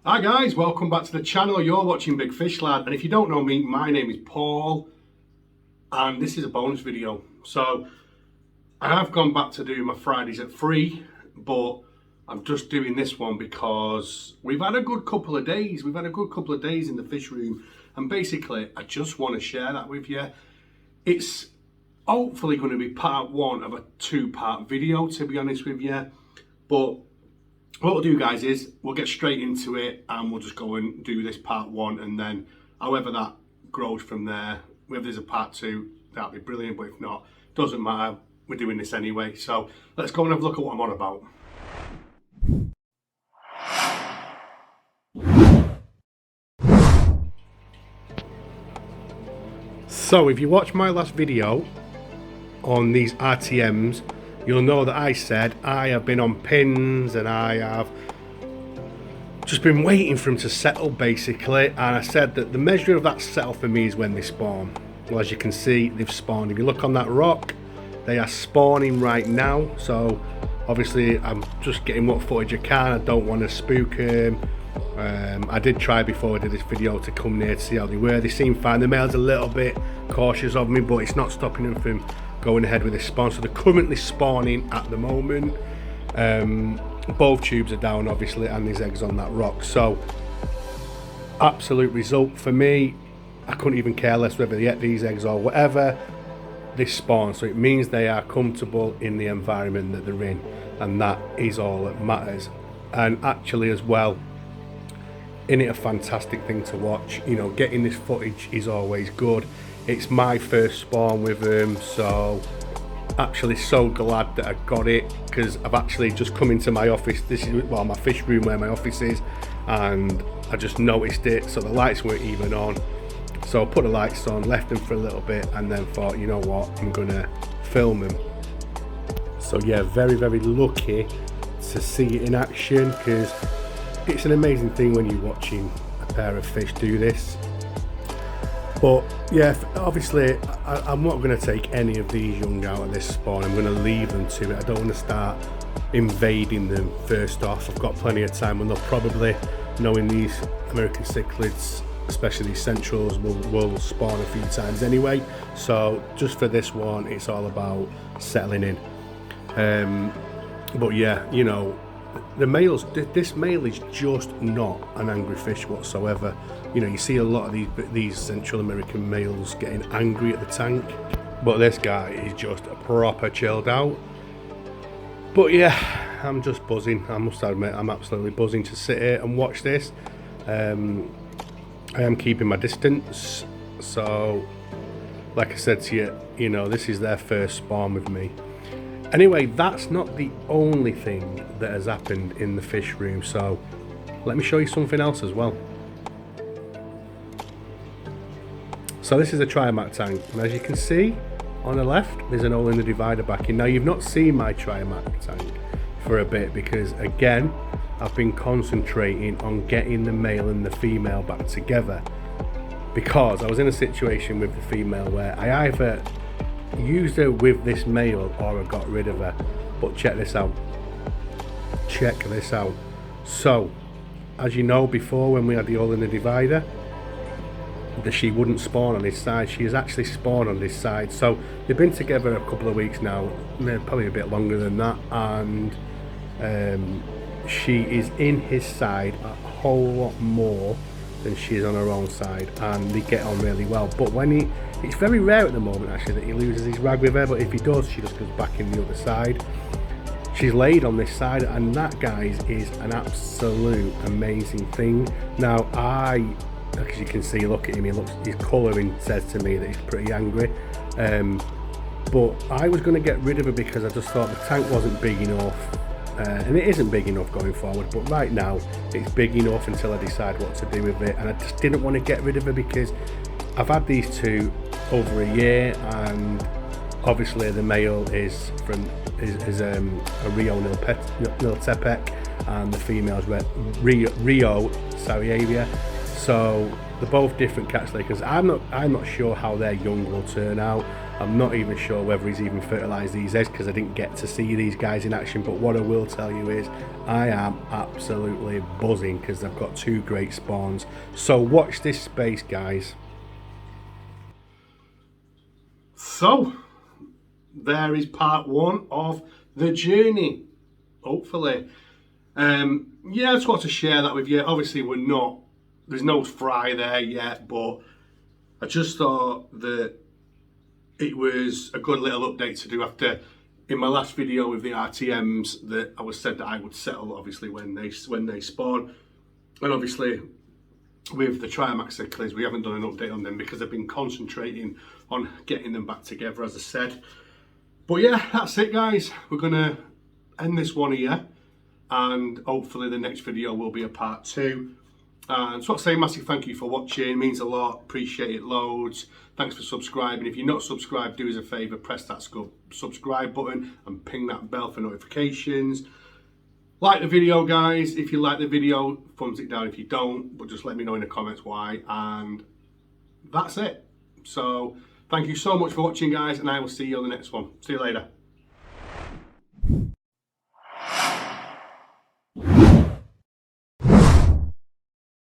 Hi guys, welcome back to the channel. You're watching Big Fish Lad, and if you don't know me, my name is Paul, and this is a bonus video. So I have gone back to do my Fridays at 3, but I'm just doing this one because we've had a good couple of days. We've had a good couple of days in the fish room, and basically I just want to share that with you. It's hopefully going to be part 1 of a 2-part video, to be honest with you, but what we'll do, guys, is we'll get straight into it and we'll just go and do this part 1, and then however that grows from there, whether there's a part 2, that'll be brilliant, but if not, doesn't matter, we're doing this anyway. So let's go and have a look at what I'm on about. So if you watch my last video on these RTMs, you'll know that I said I have been on pins and I have just been waiting for them to settle, basically, and I said that the measure of that settle for me is when they spawn. Well, as you can see, they've spawned. If you look on that rock, they are spawning right now, so obviously I'm just getting what footage I can. I don't want to spook them. I did try before I did this video to come near to see how they were. They seem fine. The male's a little bit cautious of me, but it's not stopping them from going ahead with this spawn. So they're currently spawning at the moment. Both tubes are down, obviously, and there's eggs on that rock. So absolute result for me. I couldn't even care less whether they ate these eggs or whatever. They spawn, so it means they are comfortable in the environment that they're in, and that is all that matters. And actually, as well, isn't it a fantastic thing to watch? You know, getting this footage is always good. It's my first spawn with them, so actually so glad that I got it, because I've actually just come into my office. This is, well, my fish room where my office is, and I just noticed it. So the lights weren't even on, so I put the lights on, left them for a little bit, and then thought, you know what, I'm gonna film them. So yeah, very, very lucky to see it in action, because it's an amazing thing when you're watching a pair of fish do this. But yeah, obviously I'm not going to take any of these young out of this spawn. I'm going to leave them to it. I don't want to start invading them first off. I've got plenty of time, and they'll probably, knowing these American cichlids, especially these centrals, will spawn a few times anyway. So just for this one, it's all about settling in. But yeah, you know, the males, this male is just not an angry fish whatsoever. You know, you see a lot of these Central American males getting angry at the tank, but this guy is just a proper chilled out. But yeah, I'm just buzzing. I must admit, I'm absolutely buzzing to sit here and watch this. I am keeping my distance, so like I said to you, you know, this is their first spawn with me. Anyway, that's not the only thing that has happened in the fish room, so let me show you something else as well. So this is a Triamat tank, and as you can see on the left, there's an hole in the divider backing. Now, you've not seen my Triamat tank for a bit, because again, I've been concentrating on getting the male and the female back together, because I was in a situation with the female where I either used her with this male or I got rid of her. But check this out. Check this out. So, as you know, before, when we had the hole in the divider, that she wouldn't spawn on this side, she has actually spawned on this side. So they've been together a couple of weeks now, probably a bit longer than that, and she is in his side a whole lot more than she is on her own side, and they get on really well. But when it's very rare at the moment actually that he loses his rag with her, but if he does, she just goes back in the other side. She's laid on this side, and that, guys, is an absolute amazing thing. Now, as you can see, look at him, his colouring says to me that he's pretty angry. But I was going to get rid of her because I just thought the tank wasn't big enough, and it isn't big enough going forward, but right now it's big enough until I decide what to do with it. And I just didn't want to get rid of her because I've had these two over a year, and obviously the male is a Rio Niltepec, and the female's Rio Sarajevo. So they're both different catch lakers. I'm not sure how their young will turn out. I'm not even sure whether he's even fertilised these eggs because I didn't get to see these guys in action. But what I will tell you is I am absolutely buzzing because I've got 2 great spawns. So watch this space, guys. So there is part 1 of the journey, hopefully. Yeah, I just want to share that with you. Obviously there's no fry there yet, but I just thought that it was a good little update to do after, in my last video with the RTMs, that I was said that I would settle obviously when they spawn, and obviously with the Trimax Cichlids we haven't done an update on them because I've been concentrating on getting them back together, as I said. But yeah, that's it guys, we're gonna end this one here, and hopefully the next video will be a part 2. And so I want to say a massive thank you for watching, it means a lot, appreciate it loads. Thanks for subscribing. If you're not subscribed, do us a favour, press that subscribe button and ping that bell for notifications. Like the video guys, if you like the video, thumbs it down if you don't, but just let me know in the comments why, and that's it. So thank you so much for watching guys, and I will see you on the next one. See you later.